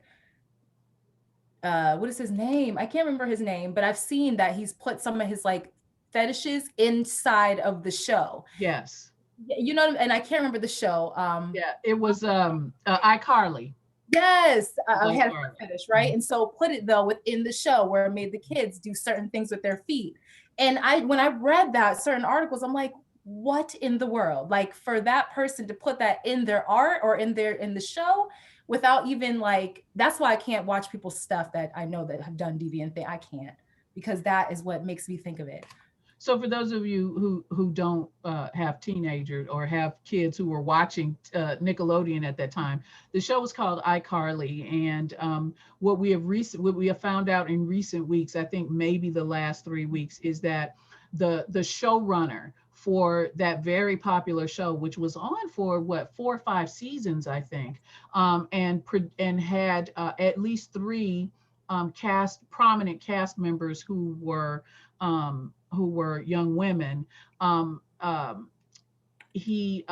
C: what is his name? I can't remember his name, but I've seen that he's put some of his like fetishes inside of the show.
B: Yes.
C: And I can't remember the show.
B: Yeah, it was iCarly.
C: Yes, I had a
B: iCarly.
C: fetish, right? And so put it though within the show where it made the kids do certain things with their feet. And when I read that certain articles, I'm like, what in the world? Like, for that person to put that in their art or in the show without even like, that's why I can't watch people's stuff that I know that have done deviant thing. I can't, because that is what makes me think of it.
B: So for those of you who don't have teenagers or have kids who were watching Nickelodeon at that time, the show was called iCarly, and what we have found out in recent weeks, I think maybe the last 3 weeks, is that the showrunner for that very popular show, which was on for 4 or 5 seasons, I think, and had at least 3 prominent cast members who were young women. He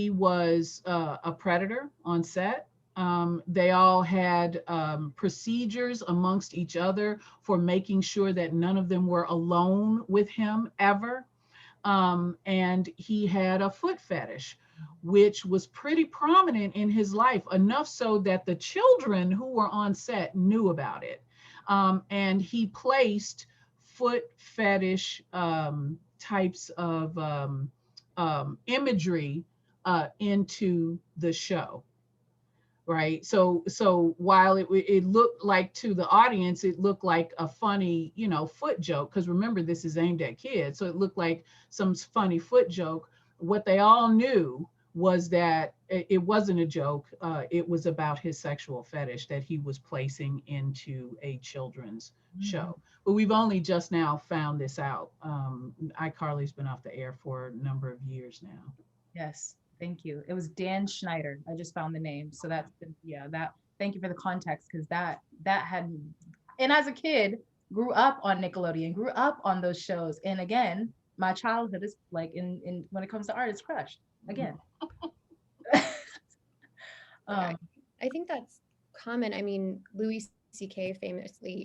B: was a predator on set. They all had procedures amongst each other for making sure that none of them were alone with him ever. And he had a foot fetish, which was pretty prominent in his life, enough so that the children who were on set knew about it. And he placed foot fetish types of imagery into the show, right? So while it looked like, to the audience, it looked like a funny, foot joke, because remember, this is aimed at kids, so it looked like some funny foot joke. What they all knew was that it wasn't a joke. It was about his sexual fetish that he was placing into a children's show. But we've only just now found this out. iCarly's been off the air for a number of years now.
C: Yes, thank you. It was Dan Schneider. I just found the name. So that's thank you for the context, because that had, and as a kid, grew up on Nickelodeon, grew up on those shows. And again, my childhood is like in when it comes to art, it's crushed again.
A: I think that's common. I mean, Louis C.K.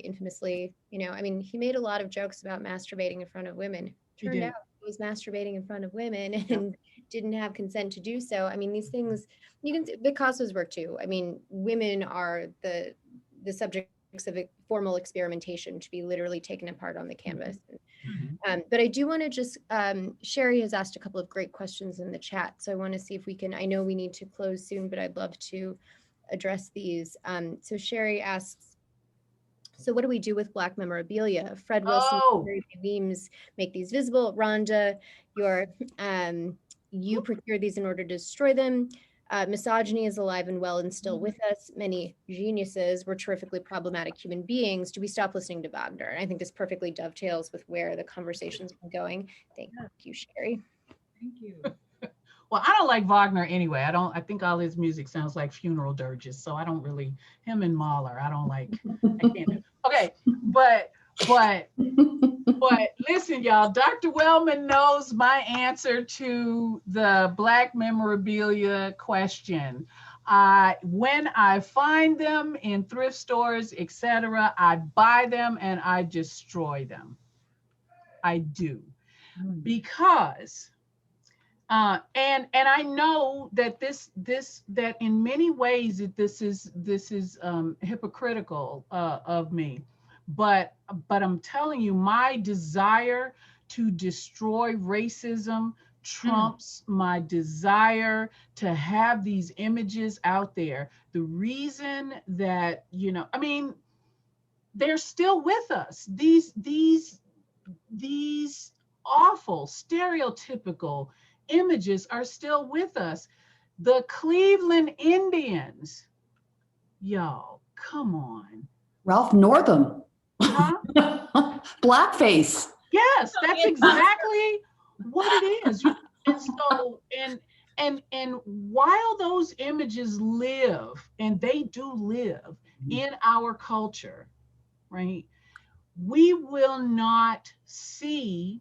A: infamously, he made a lot of jokes about masturbating in front of women. Turned out he was masturbating in front of women and didn't have consent to do so. I mean, these things, you can see Picasso's work too. I mean, women are the subjects of formal experimentation to be literally taken apart on the canvas. But I do want to just, Sherry has asked a couple of great questions in the chat. So I want to see if we can, I know we need to close soon, but I'd love to address these. So Sherry asks, so what do we do with Black memorabilia? Fred Wilson, memes make these visible. Rhonda, you procure these in order to destroy them. Misogyny is alive and well and still with us. Many geniuses were terrifically problematic human beings. Do we stop listening to Wagner? And I think this perfectly dovetails with where the conversation's been going. Thank you, Sherry.
C: Thank you.
B: Well, I don't like Wagner anyway. I think all his music sounds like funeral dirges. So I don't really, him and Mahler, I don't like. I can't. Okay, but listen, y'all, Dr. Wellman knows my answer to the Black memorabilia question. When I find them in thrift stores, etc., I buy them and I destroy them. I do, because and I know that that in many ways this is hypocritical of me, but I'm telling you, my desire to destroy racism trumps my desire to have these images out there. The reason that, I mean, they're still with us. These awful, stereotypical images are still with us. The Cleveland Indians, y'all, come on.
E: Ralph Northam.
B: Huh?
E: Blackface.
B: Yes, that's exactly what it is. And so, and while those images live, and they do live in our culture, right? We will not see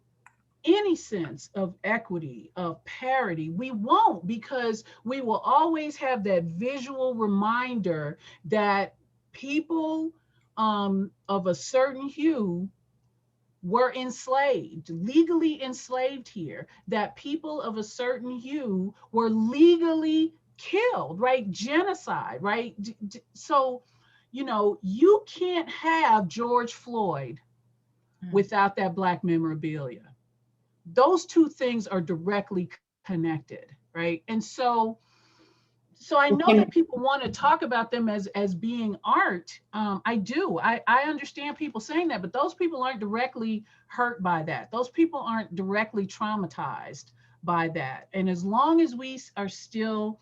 B: any sense of equity, of parity. We won't, because we will always have that visual reminder that people of a certain hue were enslaved, legally enslaved here, that people of a certain hue were legally killed, right? Genocide, right? So, you know, you can't have George Floyd without that Black memorabilia. Those two things are directly connected, right? And so I know that people want to talk about them as being art. I do. I understand people saying that, but those people aren't directly hurt by that. Those people aren't directly traumatized by that. And as long as we are still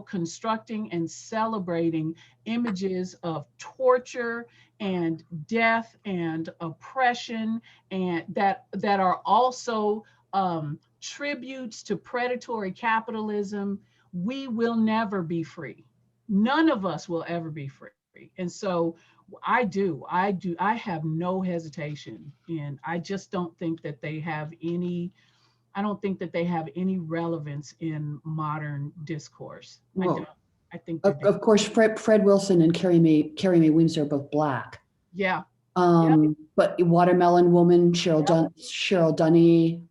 B: constructing and celebrating images of torture and death and oppression, and that are also tributes to predatory capitalism, we will never be free. None of us will ever be free. And so I have no hesitation, and I just don't think that they have any relevance in modern discourse. I don't. I think
E: of course, Fred Wilson and Carrie Mae Weems are both Black.
B: Yeah.
E: But Watermelon Woman, Cheryl Dunny,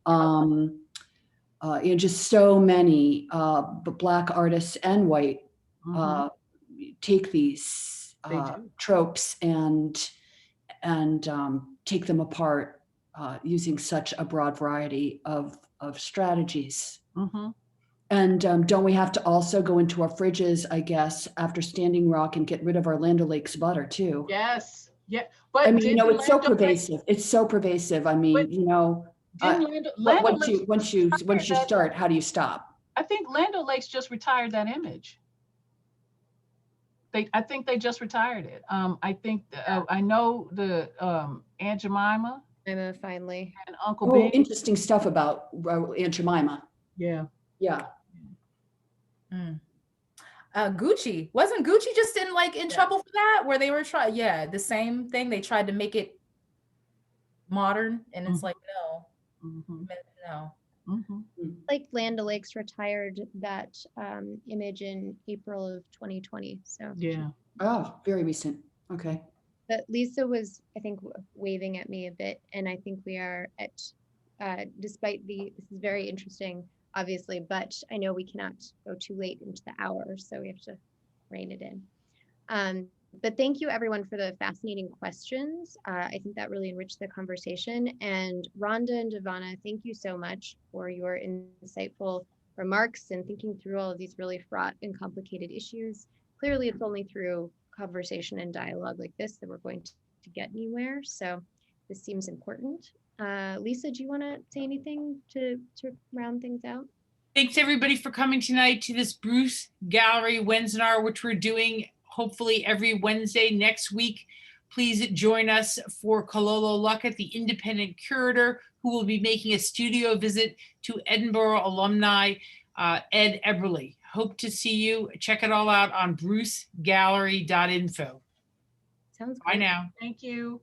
E: just so many Black artists and white take these tropes and take them apart using such a broad variety of strategies. And don't we have to also go into our fridges, I guess, after Standing Rock and get rid of our Land O'Lakes butter too?
B: Yes. Yeah. But
E: I mean, it's so pervasive. It's so pervasive. I mean, once you start, how do you stop?
B: I think Land O'Lakes just retired that image. I think they just retired it. I think I know the Aunt Jemima.
A: Finally.
B: And Uncle Ben.
E: Interesting stuff about Aunt Jemima.
B: Yeah.
E: Yeah.
C: Gucci, wasn't Gucci just in trouble for that, where they were trying, the same thing, they tried to make it modern, and it's like, no.
A: Like Land O'Lakes retired that image in April of 2020. So
E: very recent. Okay.
A: But Lisa was, I think, waving at me a bit, and I think we are at, despite this is very interesting, obviously, but I know we cannot go too late into the hour, so we have to rein it in. But thank you everyone for the fascinating questions. I think that really enriched the conversation. And Rhonda and Devana, thank you so much for your insightful remarks and thinking through all of these really fraught and complicated issues. Clearly, it's only through conversation and dialogue like this that we're going to get anywhere. So this seems important. Lisa, do you want to say anything to round things out?
F: Thanks everybody for coming tonight to this Bruce Gallery Wednesday, which we're doing hopefully every Wednesday next week. Please join us for Kalolo Luckett, the independent curator, who will be making a studio visit to Edinburgh alumni, Ed Eberly. Hope to see you. Check it all out on brucegallery.info.
A: Sounds good.
F: Bye now.
B: Thank you.